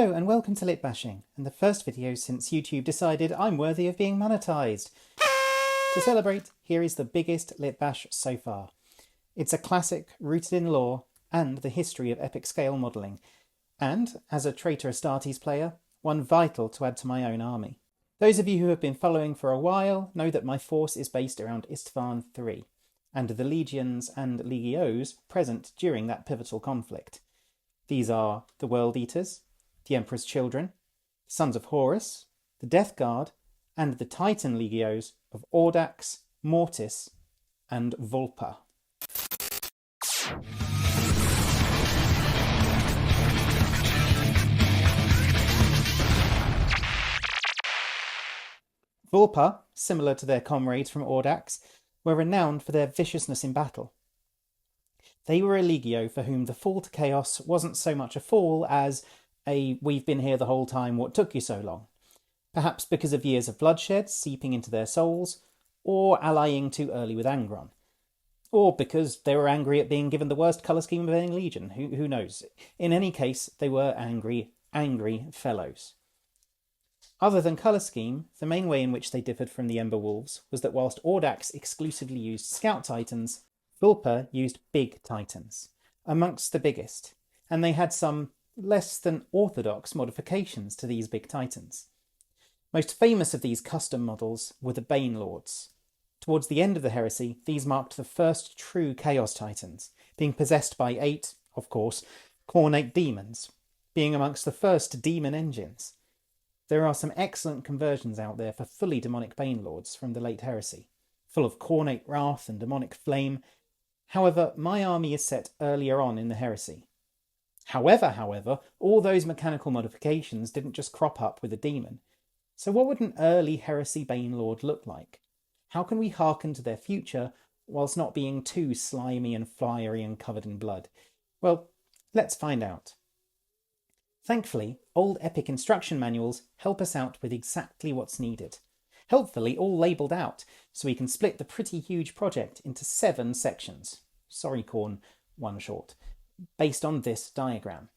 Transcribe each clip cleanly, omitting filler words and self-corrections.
Hello and welcome to LITbashing, and the first video since YouTube decided I'm worthy of being monetized. To celebrate, here is the biggest LITbash so far. It's a classic rooted in lore and the history of epic scale modelling, and, as a Traitor Astartes player, one vital to add to my own army. Those of you who have been following for a while know that my force is based around Istvan III, and the legions and legios present during that pivotal conflict. These are the World Eaters, the Emperor's Children, the Sons of Horus, the Death Guard, and the Titan legios of Audax, Mortis, and Vulpa. Vulpa, similar to their comrades from Audax, were renowned for their viciousness in battle. They were a legio for whom the fall to chaos wasn't so much a fall as a "we've been here the whole time, what took you so long?" Perhaps because of years of bloodshed seeping into their souls, or allying too early with Angron. Or because they were angry at being given the worst colour scheme of any legion, who knows. In any case, they were angry fellows. Other than colour scheme, the main way in which they differed from the Ember Wolves was that whilst Audax exclusively used Scout Titans, Vulpa used Big Titans, amongst the biggest, and they had some less than orthodox modifications to these Big Titans. Most famous of these custom models were the Banelords. Towards the end of the heresy, these marked the first true Chaos Titans, being possessed by 8, of course, Cornate demons, being amongst the first demon engines. There are some excellent conversions out there for fully demonic Banelords from the late heresy, full of Cornate wrath and demonic flame. However, my army is set earlier on in the heresy. However, all those mechanical modifications didn't just crop up with a demon. So what would an early heresy Banelord look like? How can we hearken to their future whilst not being too slimy and fiery and covered in blood? Well, let's find out. Thankfully, old epic instruction manuals help us out with exactly what's needed. Helpfully, all labelled out, so we can split the pretty huge project into 7 sections. Sorry, Corn, one short. Based on this diagram.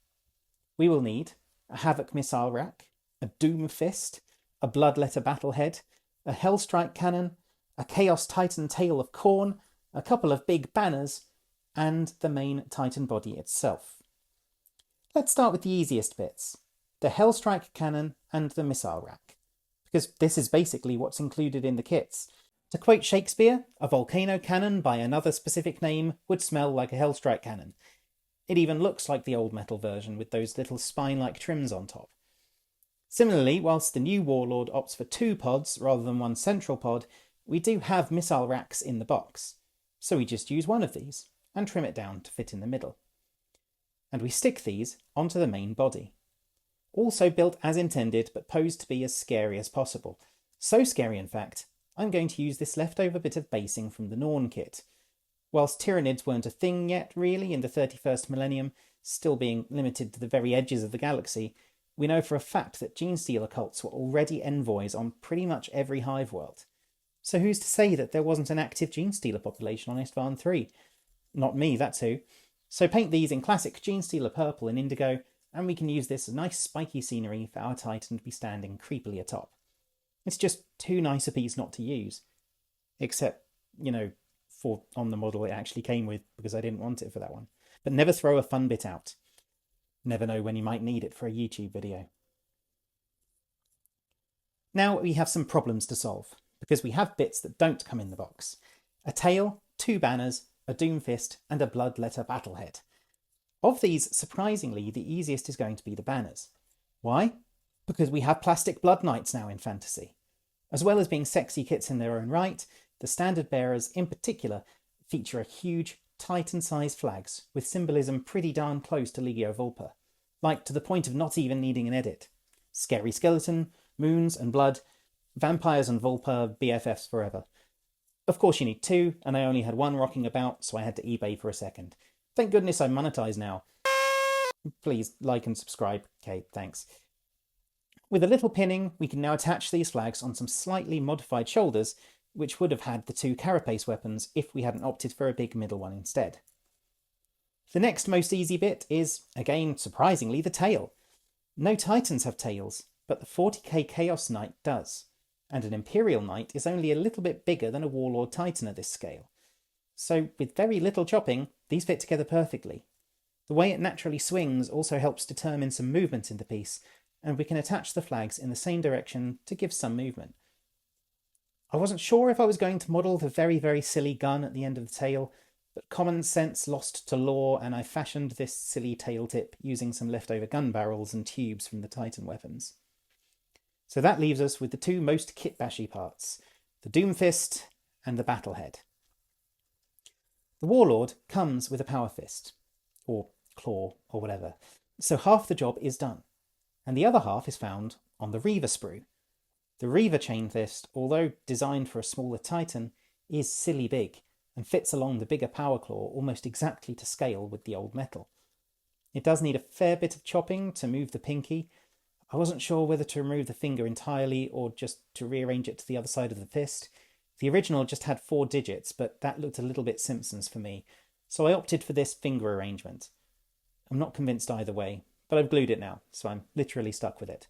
We will need a Havoc missile rack, a Doom Fist, a Bloodletter Battlehead, a Hellstrike cannon, a Chaos Titan Tail of Corn, a couple of big banners, and the main Titan body itself. Let's start with the easiest bits, the Hellstrike cannon and the missile rack, because this is basically what's included in the kits. To quote Shakespeare, a volcano cannon by another specific name would smell like a Hellstrike cannon. It even looks like the old metal version with those little spine-like trims on top. Similarly, whilst the new Warlord opts for 2 pods rather than 1 central pod, we do have missile racks in the box. So we just use one of these and trim it down to fit in the middle. And we stick these onto the main body. Also built as intended, but posed to be as scary as possible. So scary, in fact, I'm going to use this leftover bit of basing from the Norn kit. Whilst Tyranids weren't a thing yet, really, in the 31st millennium, still being limited to the very edges of the galaxy, we know for a fact that Genestealer cults were already envoys on pretty much every hive world. So who's to say that there wasn't an active Genestealer population on Istvan III? Not me, that's who. So paint these in classic Genestealer purple and indigo, and we can use this as nice spiky scenery for our Titan to be standing creepily atop. It's just too nice a piece not to use. Except, for on the model it actually came with, because I didn't want it for that one. But never throw a fun bit out. Never know when you might need it for a YouTube video. Now we have some problems to solve, because we have bits that don't come in the box. A tail, 2 banners, a Doom Fist, and a Bloodletter Battlehead. Of these, surprisingly, the easiest is going to be the banners. Why? Because we have plastic Blood Knights now in fantasy. As well as being sexy kits in their own right, the standard bearers in particular feature a huge Titan-sized flags with symbolism pretty darn close to Legio Vulpa, like to the point of not even needing an edit. Scary skeleton, moons and blood, vampires and Vulpa, BFFs forever. Of course you need 2, and I only had 1 rocking about, so I had to eBay for a second. Thank goodness I'm monetized now. Please like and subscribe. Okay, thanks. With a little pinning, we can now attach these flags on some slightly modified shoulders, which would have had the 2 carapace weapons if we hadn't opted for a big middle one instead. The next most easy bit is, again surprisingly, the tail. No Titans have tails, but the 40k Chaos Knight does, and an Imperial Knight is only a little bit bigger than a Warlord Titan at this scale. So with very little chopping, these fit together perfectly. The way it naturally swings also helps determine some movement in the piece, and we can attach the flags in the same direction to give some movement. I wasn't sure if I was going to model the very silly gun at the end of the tail, but common sense lost to law, and I fashioned this silly tail tip using some leftover gun barrels and tubes from the Titan weapons. So that leaves us with the two most kitbashy parts, the Doomfist and the Battlehead. The Warlord comes with a Power Fist, or claw, or whatever, so half the job is done, and the other half is found on the Reaver sprue. The Reaver Chain Fist, although designed for a smaller Titan, is silly big, and fits along the bigger Power Claw almost exactly to scale with the old metal. It does need a fair bit of chopping to move the pinky. I wasn't sure whether to remove the finger entirely or just to rearrange it to the other side of the fist. The original just had 4 digits, but that looked a little bit Simpsons for me, so I opted for this finger arrangement. I'm not convinced either way, but I've glued it now, so I'm literally stuck with it.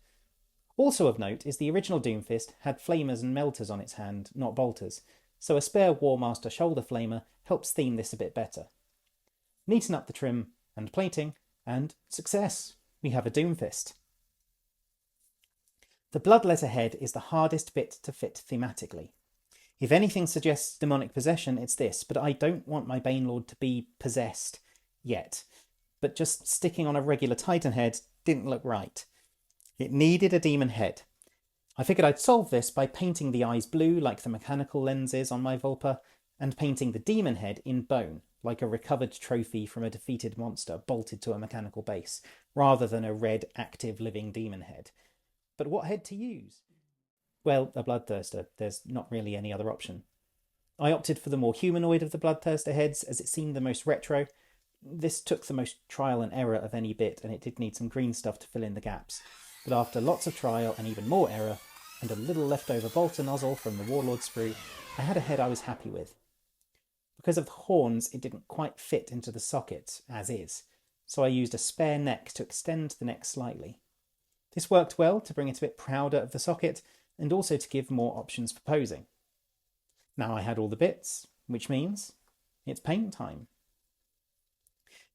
Also of note is the original Doomfist had flamers and melters on its hand, not bolters, so a spare War Master shoulder flamer helps theme this a bit better. Neaten up the trim and plating, and success! We have a Doomfist. The bloodletter head is the hardest bit to fit thematically. If anything suggests demonic possession, it's this, but I don't want my Banelord to be possessed yet. But just sticking on a regular Titan head didn't look right. It needed a demon head. I figured I'd solve this by painting the eyes blue like the mechanical lenses on my Vulpa, and painting the demon head in bone, like a recovered trophy from a defeated monster bolted to a mechanical base, rather than a red, active, living demon head. But what head to use? Well, a Bloodthirster. There's not really any other option. I opted for the more humanoid of the Bloodthirster heads, as it seemed the most retro. This took the most trial and error of any bit, and it did need some green stuff to fill in the gaps. But after lots of trial and even more error, and a little leftover bolter nozzle from the Warlord sprue, I had a head I was happy with. Because of the horns, it didn't quite fit into the socket, as is, so I used a spare neck to extend the neck slightly. This worked well to bring it a bit prouder of the socket, and also to give more options for posing. Now I had all the bits, which means it's paint time.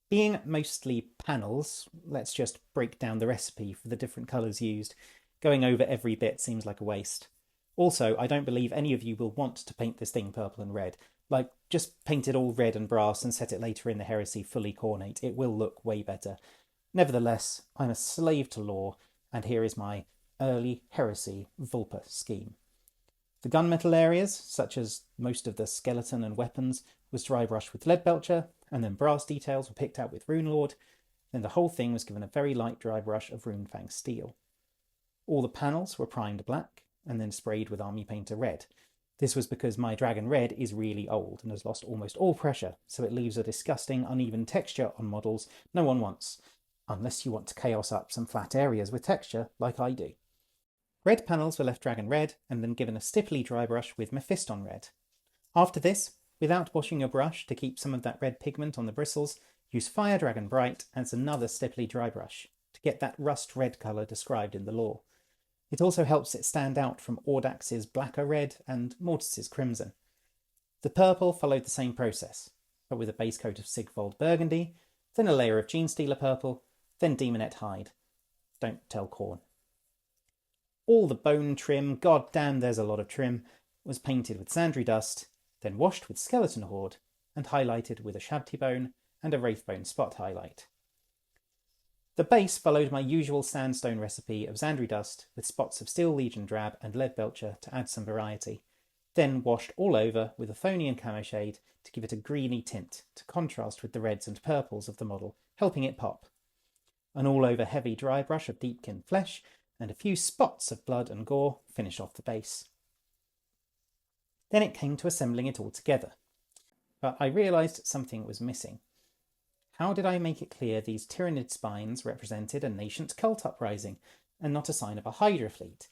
Being mostly panels, let's just break down the recipe for the different colours used. Going over every bit seems like a waste. Also, I don't believe any of you will want to paint this thing purple and red. Like, just paint it all red and brass and set it later in the Heresy fully cornate. It will look way better. Nevertheless, I'm a slave to law, and here is my early Heresy Vulpa scheme. The gunmetal areas, such as most of the skeleton and weapons, was dry brushed with Leadbelcher, and then brass details were picked out with Runelord. Then the whole thing was given a very light dry brush of Runefang steel. All the panels were primed black, and then sprayed with Army Painter red. This was because my Dragon Red is really old and has lost almost all pressure, so it leaves a disgusting uneven texture on models no one wants, unless you want to chaos up some flat areas with texture like I do. Red panels were left Dragon Red, and then given a stipply dry brush with Mephiston Red. After this, without washing your brush to keep some of that red pigment on the bristles, use Fire Dragon Bright as another stipply dry brush to get that rust red colour described in the lore. It also helps it stand out from Audax's blacker red and Mortis's crimson. The purple followed the same process, but with a base coat of Sigfold Burgundy, then a layer of Genestealer purple, then Demonette hide. Don't tell Khorne. All the bone trim, god damn there's a lot of trim, was painted with Sandry Dust, then washed with Skeleton Horde, and highlighted with a Shabti Bone and a Wraithbone spot highlight. The base followed my usual sandstone recipe of Sandry Dust with spots of Steel Legion Drab and Leadbelcher to add some variety, then washed all over with Athonian Camo Shade to give it a greeny tint to contrast with the reds and purples of the model, helping it pop. An all-over heavy dry brush of Deepkin Flesh and a few spots of blood and gore finish off the base. Then it came to assembling it all together. But I realised something was missing. How did I make it clear these Tyrannid spines represented a nascent cult uprising, and not a sign of a Hydra fleet?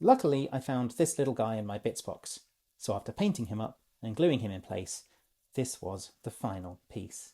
Luckily, I found this little guy in my bits box, so after painting him up and gluing him in place, this was the final piece.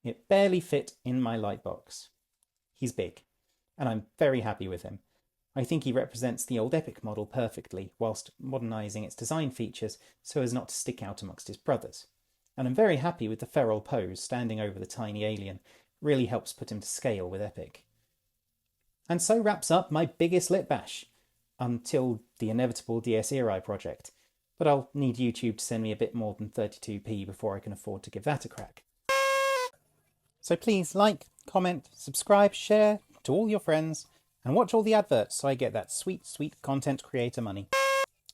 It barely fit in my lightbox. He's big, and I'm very happy with him. I think he represents the old EPIC model perfectly, whilst modernising its design features so as not to stick out amongst his brothers. And I'm very happy with the feral pose standing over the tiny alien. It really helps put him to scale with EPIC. And so wraps up my biggest LItbash, until the inevitable DSERI project. But I'll need YouTube to send me a bit more than 32p before I can afford to give that a crack. So please like, comment, subscribe, share to all your friends, and watch all the adverts so I get that sweet, sweet content creator money.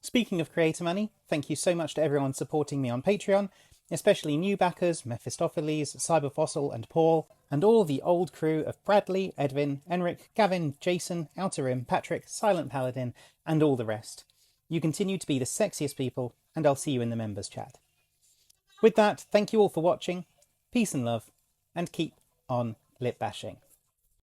Speaking of creator money, thank you so much to everyone supporting me on Patreon, especially new backers Mephistopheles, Cyberfossil and Paul, and all the old crew of Bradley, Edwin, Enric, Gavin, Jason, Outer Rim, Patrick, Silent Paladin, and all the rest. You continue to be the sexiest people, and I'll see you in the members chat. With that, thank you all for watching, peace and love, and keep on LItbashing.